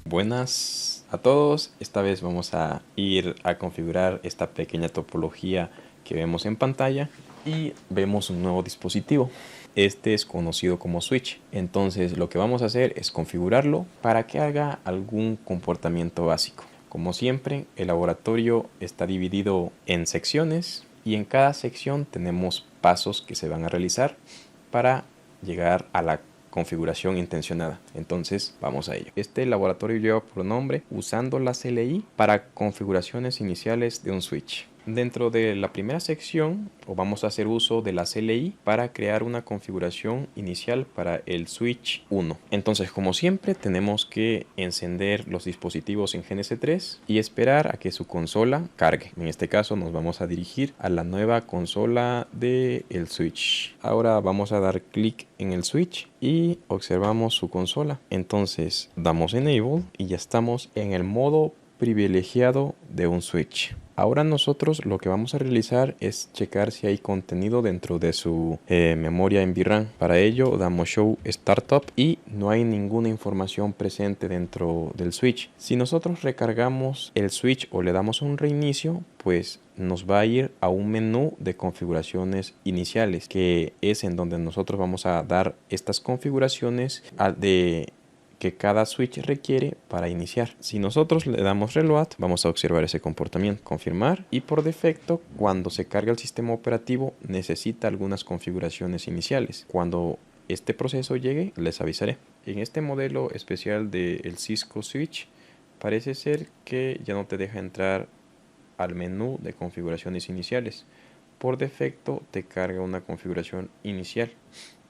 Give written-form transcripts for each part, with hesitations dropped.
Buenas a todos, esta vez vamos a ir a configurar esta pequeña topología que vemos en pantalla y vemos un nuevo dispositivo. Este es conocido como switch, entonces lo que vamos a hacer es configurarlo para que haga algún comportamiento básico. Como siempre, el laboratorio está dividido en secciones y en cada sección tenemos pasos que se van a realizar para llegar a la configuración intencionada. Entonces vamos a ello. Este laboratorio lleva por nombre usando la CLI para configuraciones iniciales de un switch. Dentro de la primera sección vamos a hacer uso de la CLI para crear una configuración inicial para el switch 1. Entonces, como siempre, tenemos que encender los dispositivos en GNS3 y esperar a que su consola cargue. En este caso nos vamos a dirigir a la nueva consola del switch. Ahora vamos a dar clic en el switch y observamos su consola. Entonces damos enable y ya estamos en el modo privilegiado de un switch. Ahora nosotros lo que vamos a realizar es checar si hay contenido dentro de su memoria en VRAM. Para ello damos show startup y no hay ninguna información presente dentro del switch. Si nosotros recargamos el switch o le damos un reinicio, pues nos va a ir a un menú de configuraciones iniciales, que es en donde nosotros vamos a dar estas configuraciones que cada switch requiere para iniciar. Si nosotros le damos reload, vamos a observar ese comportamiento, confirmar, y por defecto cuando se carga el sistema operativo necesita algunas configuraciones iniciales. Cuando este proceso llegue les avisaré. En este modelo especial del Cisco Switch parece ser que ya no te deja entrar al menú de configuraciones iniciales. Por defecto te carga una configuración inicial.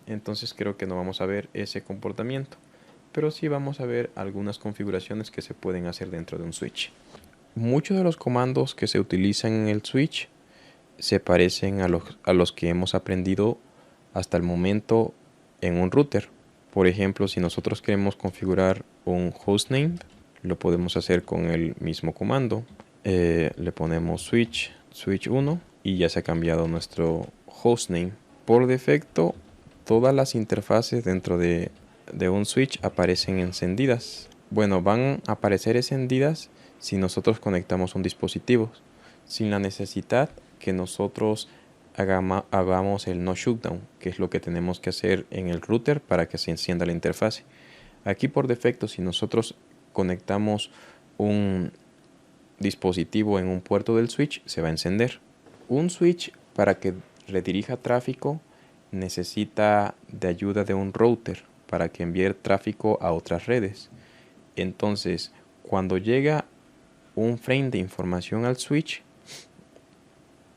Entonces creo que no vamos a ver ese comportamiento, pero sí vamos a ver algunas configuraciones que se pueden hacer dentro de un switch. Muchos de los comandos que se utilizan en el switch se parecen a los que hemos aprendido hasta el momento en un router. Por ejemplo, si nosotros queremos configurar un hostname, lo podemos hacer con el mismo comando. Le ponemos switch 1 y ya se ha cambiado nuestro hostname. Por defecto, todas las interfaces dentro de un switch aparecen encendidas. Bueno, van a aparecer encendidas si nosotros conectamos un dispositivo, sin la necesidad que nosotros hagamos el no shutdown, que es lo que tenemos que hacer en el router para que se encienda la interfase. Aquí por defecto, si nosotros conectamos un dispositivo en un puerto del switch, se va a encender. Un switch, para que redirija tráfico, necesita de ayuda de un router para que envíe tráfico a otras redes. Entonces, cuando llega un frame de información al switch,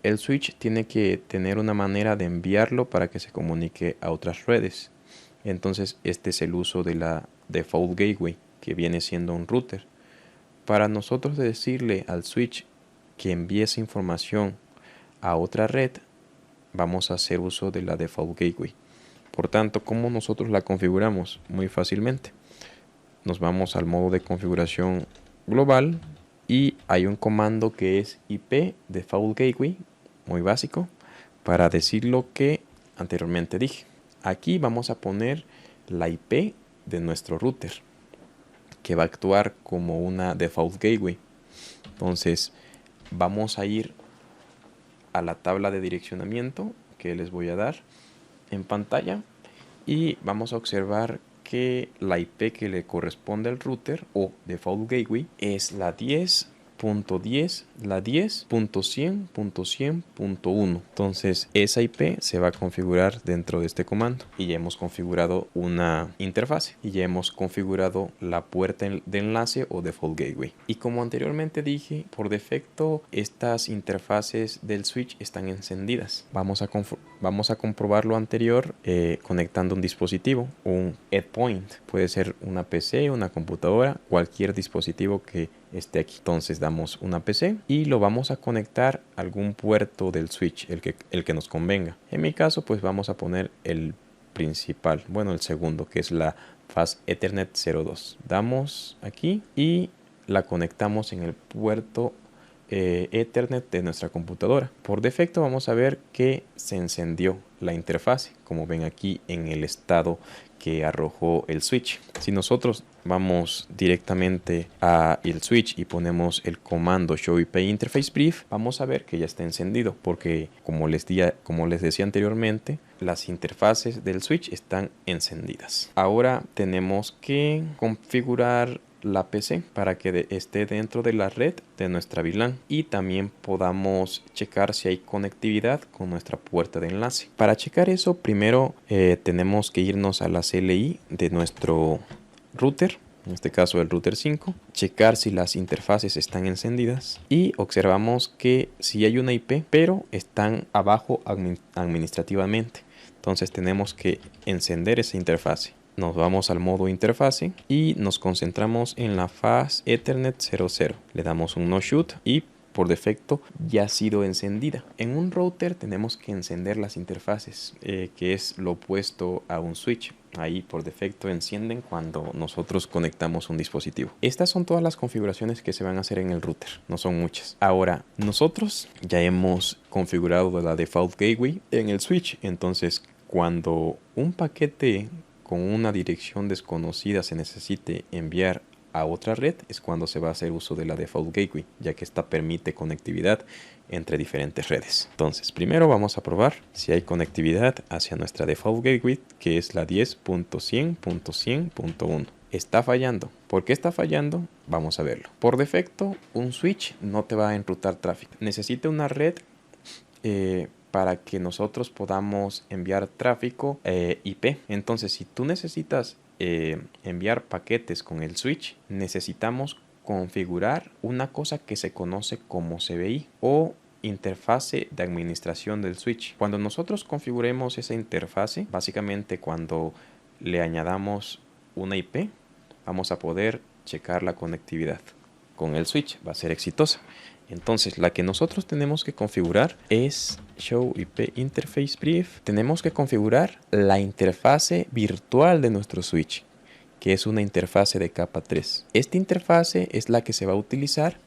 el switch tiene que tener una manera de enviarlo para que se comunique a otras redes. Entonces, este es el uso de la default gateway, que viene siendo un router. Para nosotros decirle al switch que envíe esa información a otra red, vamos a hacer uso de la default gateway. Por tanto, ¿cómo nosotros la configuramos? Muy fácilmente. Nos vamos al modo de configuración global y hay un comando que es IP default gateway, muy básico, para decir lo que anteriormente dije. Aquí vamos a poner la IP de nuestro router, que va a actuar como una default gateway. Entonces vamos a ir a la tabla de direccionamiento que les voy a dar en pantalla y vamos a observar que la IP que le corresponde al router o default gateway es la 10.10, la 10.100.100.1. Entonces esa IP se va a configurar dentro de este comando y ya hemos configurado una interfase y ya hemos configurado la puerta de enlace o default gateway. Y como anteriormente dije, por defecto estas interfaces del switch están encendidas. Vamos a comprobar lo anterior conectando un dispositivo, un endpoint. Puede ser una PC, una computadora, cualquier dispositivo que esté aquí. Entonces damos una PC y lo vamos a conectar a algún puerto del switch, el que nos convenga. En mi caso, pues vamos a poner el principal, bueno, el segundo, que es la Fast Ethernet 02. Damos aquí y la conectamos en el puerto Ethernet de nuestra computadora. Por defecto vamos a ver que se encendió la interfase, como ven aquí en el estado que arrojó el switch. Si nosotros vamos directamente a el switch y ponemos el comando show IP interface brief, vamos a ver que ya está encendido, porque como les decía anteriormente, las interfaces del switch están encendidas. Ahora tenemos que configurar la PC para que esté dentro de la red de nuestra VLAN y también podamos checar si hay conectividad con nuestra puerta de enlace. Para checar eso, primero tenemos que irnos a la CLI de nuestro router, en este caso el router 5, checar si las interfaces están encendidas y observamos que sí hay una IP, pero están abajo administrativamente. Entonces tenemos que encender esa interfase. Nos vamos al modo interfase y nos concentramos en la faz Ethernet 00. Le damos un no shoot y por defecto ya ha sido encendida. En un router tenemos que encender las interfaces, que es lo opuesto a un switch. Ahí por defecto encienden cuando nosotros conectamos un dispositivo. Estas son todas las configuraciones que se van a hacer en el router, no son muchas. Ahora, nosotros ya hemos configurado la default gateway en el switch. Entonces, cuando un paquete con una dirección desconocida se necesite enviar a otra red, es cuando se va a hacer uso de la default gateway, ya que esta permite conectividad entre diferentes redes. Entonces, primero vamos a probar si hay conectividad hacia nuestra default gateway, que es la 10.100.100.1. Está fallando. ¿Por qué está fallando? Vamos a verlo. Por defecto, un switch no te va a enrutar tráfico. Necesita una red para que nosotros podamos enviar tráfico IP. Entonces, si tú necesitas enviar paquetes con el switch, necesitamos configurar una cosa que se conoce como CBI o interfase de administración del switch. Cuando nosotros configuremos esa interfase, básicamente cuando le añadamos una IP, vamos a poder checar la conectividad con el switch. Va a ser exitosa. Entonces, la que nosotros tenemos que configurar es Show IP Interface Brief. Tenemos que configurar la interfase virtual de nuestro switch, que es una interfase de capa 3. Esta interfase es la que se va a utilizar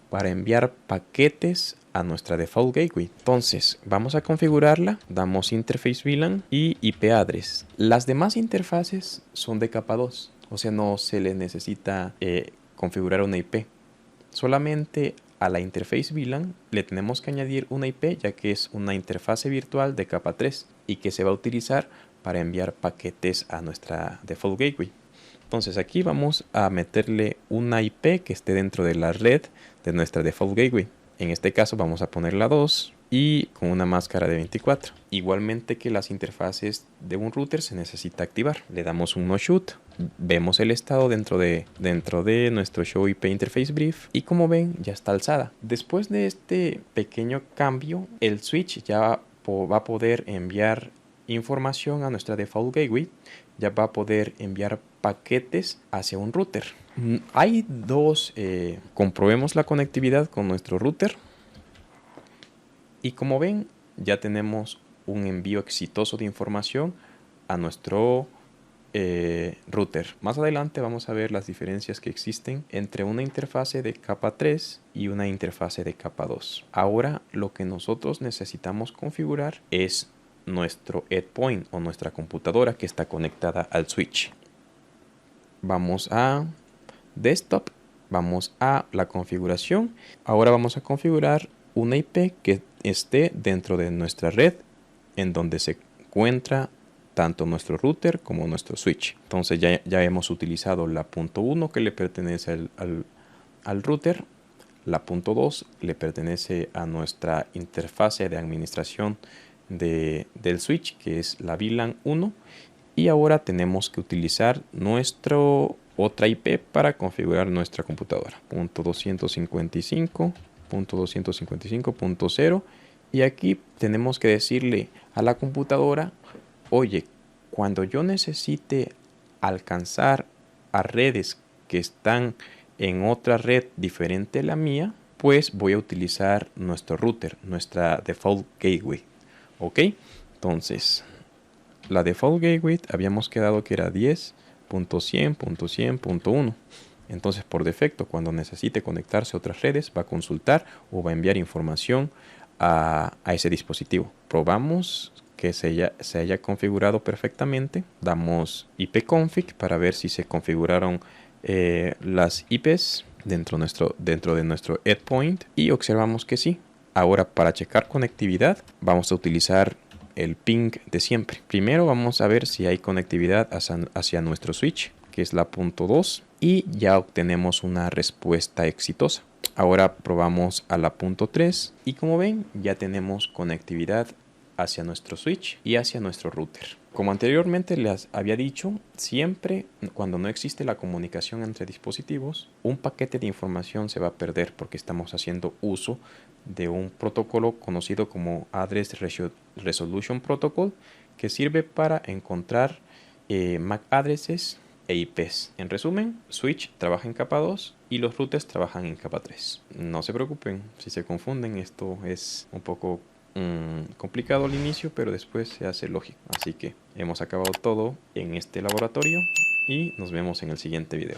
para enviar paquetes a nuestra default gateway. Entonces, vamos a configurarla. Damos Interface VLAN y IP address. Las demás interfaces son de capa 2. O sea, no se le necesita configurar una IP. Solamente a la interface VLAN le tenemos que añadir una IP, ya que es una interfase virtual de capa 3 y que se va a utilizar para enviar paquetes a nuestra default gateway. Entonces aquí vamos a meterle una IP que esté dentro de la red de nuestra default gateway. En este caso vamos a poner la 2 y con una máscara de 24. Igualmente que las interfaces de un router se necesita activar. Le damos un no shoot. Vemos el estado dentro de nuestro Show IP Interface Brief y como ven ya está alzada. Después de este pequeño cambio, el switch ya va a poder enviar información a nuestra default gateway, ya va a poder enviar paquetes hacia un router. Hay dos, comprobemos la conectividad con nuestro router y como ven ya tenemos un envío exitoso de información a nuestro router. Más adelante vamos a ver las diferencias que existen entre una interfase de capa 3 y una interfase de capa 2. Ahora lo que nosotros necesitamos configurar es nuestro endpoint o nuestra computadora que está conectada al switch. Vamos a desktop, vamos a la configuración. Ahora vamos a configurar una IP que esté dentro de nuestra red en donde se encuentra tanto nuestro router como nuestro switch. Entonces ya hemos utilizado la punto 1 que le pertenece al router, la punto 2 le pertenece a nuestra interfase de administración del switch, que es la VLAN 1, y ahora tenemos que utilizar nuestra otra IP para configurar nuestra computadora. Punto 255.255.0 y aquí tenemos que decirle a la computadora: oye, cuando yo necesite alcanzar a redes que están en otra red diferente a la mía, pues voy a utilizar nuestro router, nuestra default gateway. ¿Ok? Entonces, la default gateway habíamos quedado que era 10.100.100.1. Entonces, por defecto, cuando necesite conectarse a otras redes, va a consultar o va a enviar información a ese dispositivo. Probamos que se haya configurado perfectamente. Damos ipconfig para ver si se configuraron las IPs dentro de nuestro endpoint y observamos que sí. Ahora, para checar conectividad vamos a utilizar el ping de siempre. Primero vamos a ver si hay conectividad hacia nuestro switch, que es la punto 2, y ya obtenemos una respuesta exitosa. Ahora probamos a la punto 3 y como ven ya tenemos conectividad hacia nuestro switch y hacia nuestro router. Como anteriormente les había dicho, siempre cuando no existe la comunicación entre dispositivos, un paquete de información se va a perder porque estamos haciendo uso de un protocolo conocido como Address Resolution Protocol, que sirve para encontrar MAC addresses e IPs. En resumen, Switch trabaja en capa 2 y los routers trabajan en capa 3. No se preocupen si se confunden, esto es un poco complicado al inicio, pero después se hace lógico. Así que hemos acabado todo en este laboratorio y nos vemos en el siguiente video.